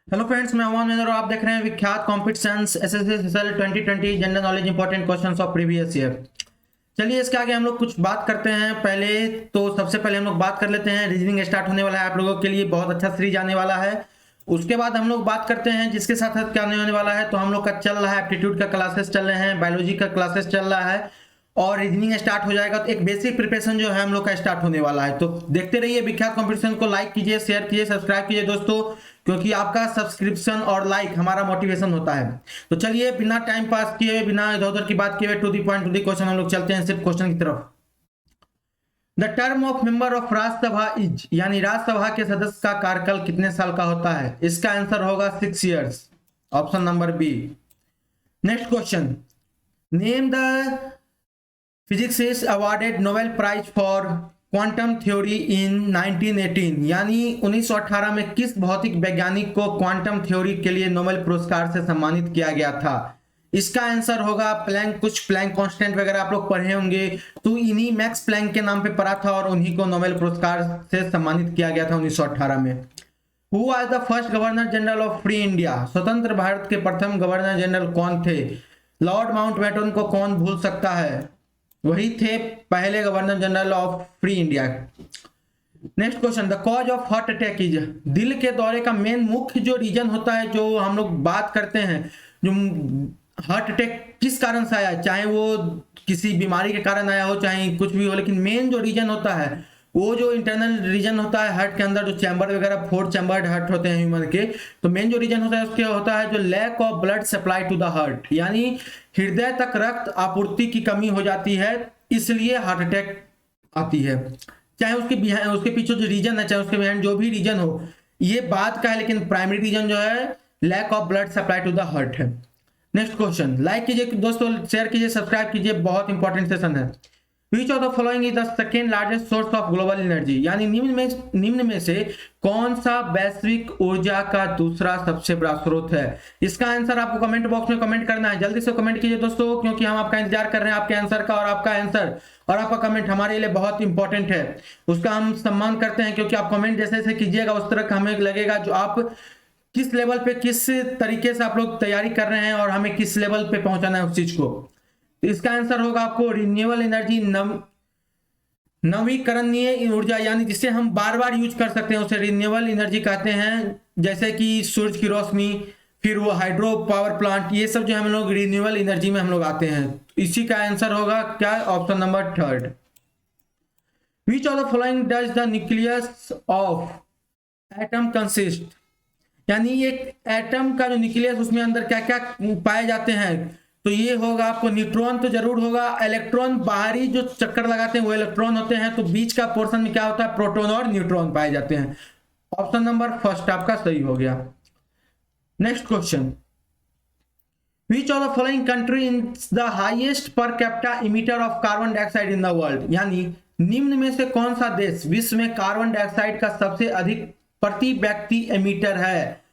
Hello friends, मैं अमन manner और आप देख रहे हैं विख्यात competitions SSC 2020 general knowledge important questions of previous year. चलिए इसके आगे हम लोग कुछ बात करते हैं। सबसे पहले हम लोग बात कर लेते हैं। रीजनिंग स्टार्ट होने वाला है, आप लोगों के लिए बहुत अच्छा सीरीज आने वाला है। उसके बाद हम लोग बात करते हैं जिसके साथ साथ क्या होने वाला है। तो हम लोग का चल रहा है, एप्टीट्यूड का क्लासेस चल रहे हैं, बायोलॉजी का क्लासेस चल रहा है और रीजनिंग स्टार्ट हो जाएगा। तो एक बेसिक प्रिपरेशन जो है हम लोग का स्टार्ट होने वाला है। तो देखते रहिए विख्यात कंपटीशन को। लाइक कीजिए, शेयर कीजिए, सब्सक्राइब कीजिए दोस्तों, क्योंकि आपका सब्सक्रिप्शन और लाइक हमारा मोटिवेशन होता है। तो चलिए बिना टाइम पास किए, बिना इधर उधर की बात किए, to the point to the question हम लोग चलते हैं सिर्फ क्वेश्चन की तरफ। The term of member of Rajya Sabha is, यानी राज्यसभा के सदस्य का कार्यकाल कितने साल का होता है? इसका आंसर होगा 6 years, option number B. Next question, name the physics awarded Nobel prize for quantum theory in 1918, यानी 1918 में किस भौतिक वैज्ञानिक को क्वांटम थ्योरी के लिए नोबेल पुरस्कार से सम्मानित किया गया था? इसका आंसर होगा प्लैंक। कुछ प्लैंक कांस्टेंट वगैरह आप लोग पढ़े होंगे, तो इन्हीं मैक्स प्लैंक के नाम पे पढ़ा था और उन्हीं को नोबेल पुरस्कार से सम्मानित किया गया था 1918 में। Who was the first governor general of free India, स्वतंत्र भारत के प्रथम गवर्नर जनरल कौन थे? लॉर्ड माउंटबेटन को कौन भूल सकता है, वही थे पहले governor general of free India. Next question, the cause of heart attack is, दिल के दौरे का मेन मुख्य जो रीजन होता है, जो हम लोग बात करते हैं, जो हार्ट अटैक किस कारण से आया, चाहे वो किसी बीमारी के कारण आया हो, चाहे कुछ भी हो, लेकिन मेन जो रीजन होता है, वो जो इंटरनल रीजन होता है हार्ट के अंदर, जो चैम्बर वगैरह 4 चैम्बर्ड हार्ट होते हैं ह्यूमन के, तो मेन जो रीजन होता है उसके होता है जो lack of blood supply to the heart, यानी हृदय तक रक्त आपूर्ति की कमी हो जाती है, इसलिए हार्ट अटैक आती है। चाहे उसके पीछे जो रीजन है, चाहे उसके बिहाइंड जो भी रीजन हो, ये बात का है, लेकिन प्राइमरी रीजन जो है lack of blood supply to the heart है। नेक्स्ट क्वेश्चन, लाइक कीजिए दोस्तों, शेयर कीजिए, सब्सक्राइब कीजिए, बहुत इंपॉर्टेंट सेशन है। विच of the following is the second largest source of global energy, यानी निम्न में से कौन सा वैश्विक ऊर्जा का दूसरा सबसे बड़ा स्रोत है? इसका आंसर आपको कमेंट बॉक्स में कमेंट करना है। जल्दी से कमेंट कीजिए दोस्तों, क्योंकि हम आपका इंतजार कर रहे हैं, आपके आंसर का। और आपका आंसर और आपका कमेंट हमारे लिए बहुत इंपॉर्टेंट है, उसका हम सम्मान करते हैं, क्योंकि आप कमेंट जैसे जैसे कीजिएगा उस तरह हमें लगेगा जो आप किस लेवल पे, किस तरीके से आप लोग तैयारी कर रहे हैं और हमें किस लेवल पे पहुंचाना है उस चीज को। तो इसका आंसर होगा आपको रिन्यूएबल एनर्जी, नवीकरणीय ऊर्जा, यानी जिसे हम बार बार यूज कर सकते हैं उसे रिन्यूएबल एनर्जी कहते हैं। जैसे कि सूरज की रोशनी, फिर वो हाइड्रो पावर प्लांट, ये सब जो हम लोग रिन्यूएबल एनर्जी में हम लोग आते हैं। इसी का आंसर होगा क्या, option number 3। Which of the following does the nucleus of atom consist, यानी एक एटम का जो न्यूक्लियस, उसमें अंदर क्या क्या पाए जाते हैं? तो ये होगा आपको न्यूट्रॉन तो जरूर होगा, इलेक्ट्रॉन बाहरी जो चक्कर लगाते हैं वो इलेक्ट्रॉन होते हैं, तो बीच का पोर्शन में क्या होता है, प्रोटॉन और न्यूट्रॉन पाए जाते हैं। ऑप्शन नंबर फर्स्ट आपका सही हो गया। Next question, which of the following country is the highest per capita emitter of carbon dioxide in the world, यानी निम्न में से कौन सा देश विश्व में कार्बन डाइऑक्साइड का सबसे अधिक प्रति व्यक्ति एमिटर है?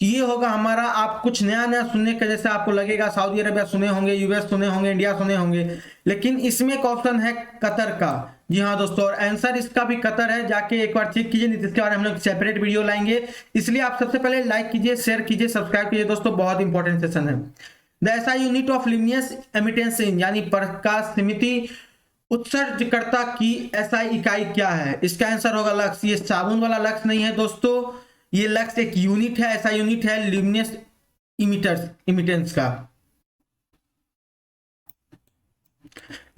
ये होगा हमारा, आप कुछ नया नया सुनने का जैसे आपको लगेगा, सऊदी अरबिया सुने होंगे, यूएस सुने होंगे, इंडिया सुने होंगे, लेकिन इसमें एक ऑप्शन है कतर का। जी हाँ दोस्तों, और आंसर इसका भी कतर है, जाके एक बार चेक कीजिए, नहीं इसके बारे में हम लोग सेपरेट वीडियो लाएंगे। इसलिए आप सबसे पहले लाइक कीजिए, शेयर कीजिए, सब्सक्राइब कीजिए दोस्तों, बहुत इंपॉर्टेंट सेशन है। The SI unit of luminous emittance, यानी प्रकाश सीमित उत्सर्जकर्ता की एसआई इकाई क्या है? इसका आंसर होगा लक्स। ये साबुन वाला लक्स नहीं है दोस्तों, ये लक्स एक यूनिट है, ऐसा यूनिट है ल्यूमिनस इमिटेंस का।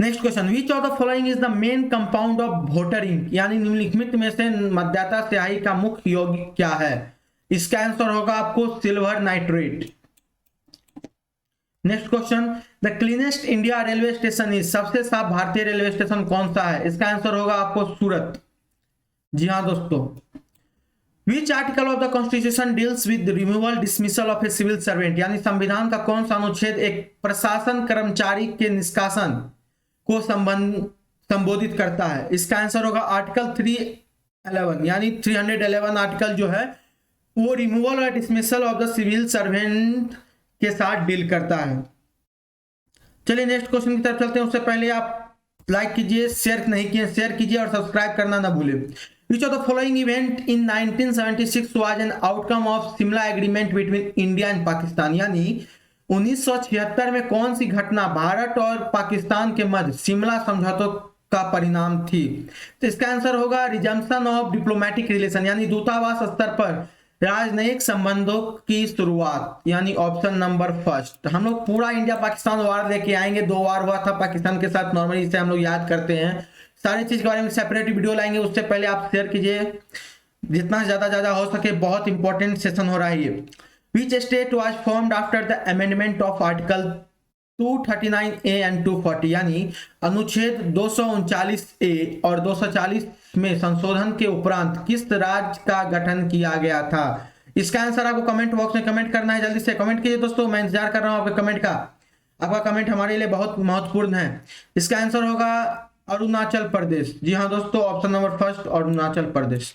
Next question, which of the following is the main compound of voter ink, यानी निम्नलिखित में से मतदाता स्याही का मुख्य यौगिक क्या है? इसका आंसर होगा आपको silver nitrate. Next question, the cleanest India railway station is, सबसे साफ भारतीय रेलवे स्टेशन कौन सा है? इसका आंसर होगा आपको सूरत। जी हाँ दोस्तों, which article of the constitution deals with removal dismissal of a civil servant, यानी संविधान का कौन सा अनुच्छेद एक प्रशासन कर्मचारी के निष्कासन को संबोधित करता है? इसका आंसर होगा आर्टिकल 311, यानी 311 आर्टिकल जो है वो रिमूवल और dismissal of the civil servant के साथ डील करता है। चलिए नेक्स्ट क्वेश्चन की तरफ चलते हैं। उससे पहले आप लाइक कीजिए, शेयर नहीं किए शेयर कीजिए और सब्सक्राइब करना ना भूलें। Which of the following event in 1976 was an outcome of Simla Agreement between India and Pakistan? यानी 1976 में कौन सी घटना भारत और पाकिस्तान के मध्य शिमला समझौतों का परिणाम थी? तो इसका आंसर होगा रिजम्पशन ऑफ डिप्लोमेटिक रिलेशन, यानी दूतावास स्तर पर राजनयिक संबंधों की शुरुआत, यानी ऑप्शन नंबर फर्स्ट। हम लोग पूरा इंडिया पाकिस्तान वार लेके आएंगे, 2 वार हुआ था पाकिस्तान के साथ, नॉर्मली इसे हम लोग याद करते हैं। सारी चीज के बारे में सेपरेट वीडियो लाएंगे, उससे पहले आप शेयर कीजिए जितना ज्यादा हो सके, बहुत इंपॉर्टेंट सेशन हो रहा है ये। Which state was formed after the amendment of Article 239A and 240? यानी अनुच्छेद 239A और 240 में संशोधन के उपरांत किस राज्य का गठन किया गया था? इसका आंसर आपको कमेंट बॉक्स में कमेंट करना है, जल्दी से कमेंट कीजिए दोस्तों, मैं इंतजार कर रहा हूं आपके कमेंट का। आपका कमेंट हमारे लिए बहुत महत्वपूर्ण है। इसका आंसर होगा अरुणाचल प्रदेश। जी हाँ दोस्तों, option number first Arunachal Pradesh.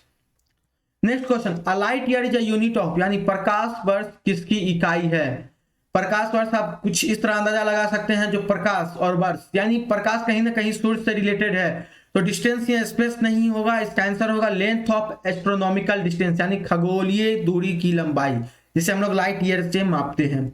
Next question, a light year is a unit of, यानी प्रकाश वर्ष किसकी इकाई है? प्रकाश वर्ष आप कुछ इस तरह अंदाजा लगा सकते हैं, जो प्रकाश और वर्ष, यानी प्रकाश कहीं ना कहीं सूर्य से रिलेटेड है, तो डिस्टेंस या स्पेस नहीं होगा। इसका आंसर होगा लेंथ ऑफ एस्ट्रोनॉमिकल डिस्टेंस, यानी खगोलीय दूरी की लंबाई, जिसे हम लोग लाइट ईयर से मापते हैं।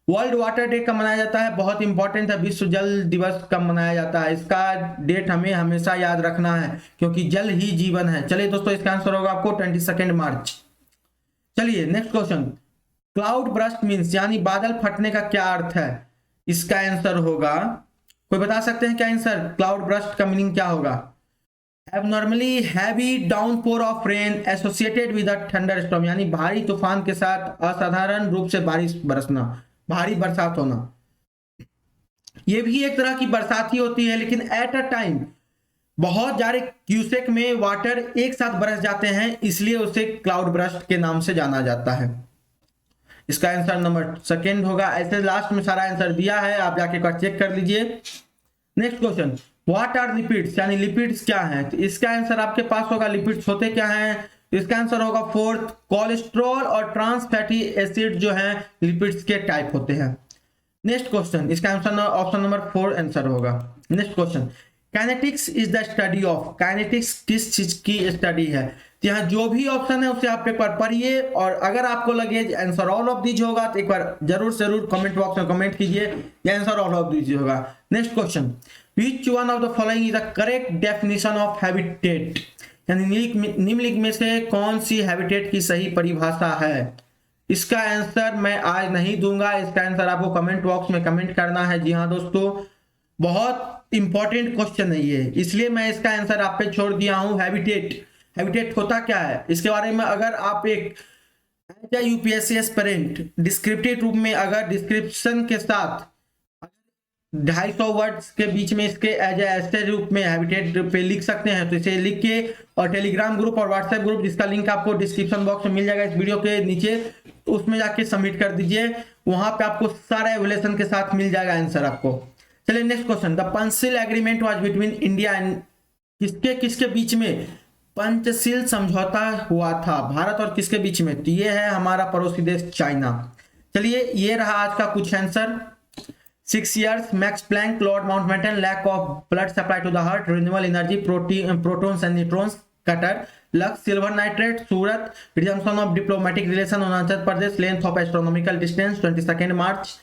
वर्ल्ड वाटर डे कब मनाया जाता है? बहुत इंपॉर्टेंट है, विश्व जल दिवस कब मनाया जाता है? इसका डेट हमें हमेशा याद रखना है, क्योंकि जल ही जीवन है। चलिए दोस्तों, इसका आंसर होगा आपको 22 मार्च। चलिए next question, cloud burst means, यानी बादल फटने का क्या अर्थ है? इसका आंसर होगा, कोई बता सकते हैं क्या आंसर? क्लाउड बर्स्ट का मीनिंग क्या होगा? Abnormally heavy downpour of rain associated with a thunderstorm, यानी भारी तूफान के साथ असाधारण रूप से बारिश बरसना, भारी बरसात होना। यह भी एक तरह की बरसात ही होती है, लेकिन एट अ टाइम बहुत ज्यादा क्यूसेक में वाटर एक साथ बरस जाते हैं, इसलिए उसे क्लाउड बर्स्ट के नाम से जाना जाता है। इसका आंसर नंबर सेकंड होगा। ऐसे लास्ट में सारा आंसर दिया है, आप जाके एक बार चेक कर लीजिए। Next question, what are lipids, यानी लिपिड्स क्या हैं? तो इसका आंसर आपके पास होगा लिपिड्स होते क्या हैं? इसका आंसर होगा फोर्थ, कोलेस्ट्रॉल और ट्रांस फैटी एसिड जो हैं लिपिड्स के टाइप होते हैं। नेक्स्ट क्वेश्चन, इसका आंसर ऑप्शन नंबर 4 आंसर होगा। Next question, kinetics is the study of, kinetics किस चीज की स्टडी है? यहाँ जो भी ऑप्शन है उसे आप एक बार पढ़िए, और अगर आपको लगे आंसर ऑल ऑफ दीज होगा तो एक बार जरूर कमेंट बॉक्स में कमेंट कीजिए ये आंसर ऑल ऑफ दीज होगा। Next question, Which one of the following is the correct definition of habitat? यानी निम्नलिखित में से कौन सी हैबिटेट की सही परिभाषा है? इसका आंसर मैं आज नहीं दूंगा, इसका आंसर आपको कमेंट बॉक्स में कमेंट करना है। जी हाँ दोस्तों, बहुत इंपॉर्टेंट क्वेश्चन है ये, इसलिए मैं इसका आंसर आप पे छोड़ दिया हूँ। हैबिटेट होता क्या है, इसके बारे में अगर आप एक यूपीएससी एस्पिरेंट डिस्क्रिप्टिव रूप में अगर डिस्क्रिप्शन के साथ 250 वर्ड्स के बीच में इसके एज ऐसे रूप में हैबिटेट पे लिख सकते हैं, तो इसे लिख के और टेलीग्राम ग्रुप और व्हाट्सएप ग्रुप, जिसका लिंक आपको डिस्क्रिप्शन बॉक्स में मिल जाएगा इस वीडियो के नीचे, उसमें जाके सबमिट कर दीजिए, वहां पे आपको सारा एवल्यूएशन के साथ मिल जाएगा आंसर आपको। चलिए next question, the Panchsheel agreement was between India and, किसके बीच में पंचशील समझौता हुआ था? भारत और किसके बीच में? तो ये है हमारा पड़ोसी देश चाइना। चलिए ये रहा आज का कुछ answer. 6 years, Max Planck, Lord Mountbatten, lack of blood supply to the heart, renewable energy, protons and neutrons, Qatar, Lux, silver nitrate, Surat, resumption of diplomatic relation, Arunachal Pradesh, length of astronomical distance, 22 मार्च।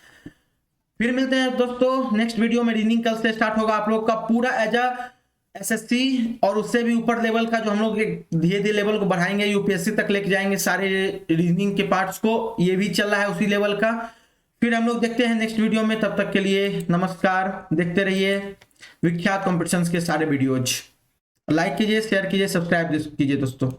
फिर मिलते हैं दोस्तों next video में। Reasoning कल से start होगा आप लोग का पूरा एज अ एसएससी और उससे भी ऊपर लेवल का, जो हम लोग धीरे धीरे लेवल को बढ़ाएंगे, यूपीएससी तक लेके जाएंगे सारे रीजनिंग के पार्ट्स को, ये भी चल रहा है उसी लेवल का। फिर हम लोग देखते हैं नेक्स्ट वीडियो में, तब तक के लिए नमस्कार। देखते रहिए विख्यात कॉम्पिटिशन्स के सारे वीडियोज, लाइक कीजिए, शेयर कीजिए, सब्सक्राइब कीजिए दोस्तों।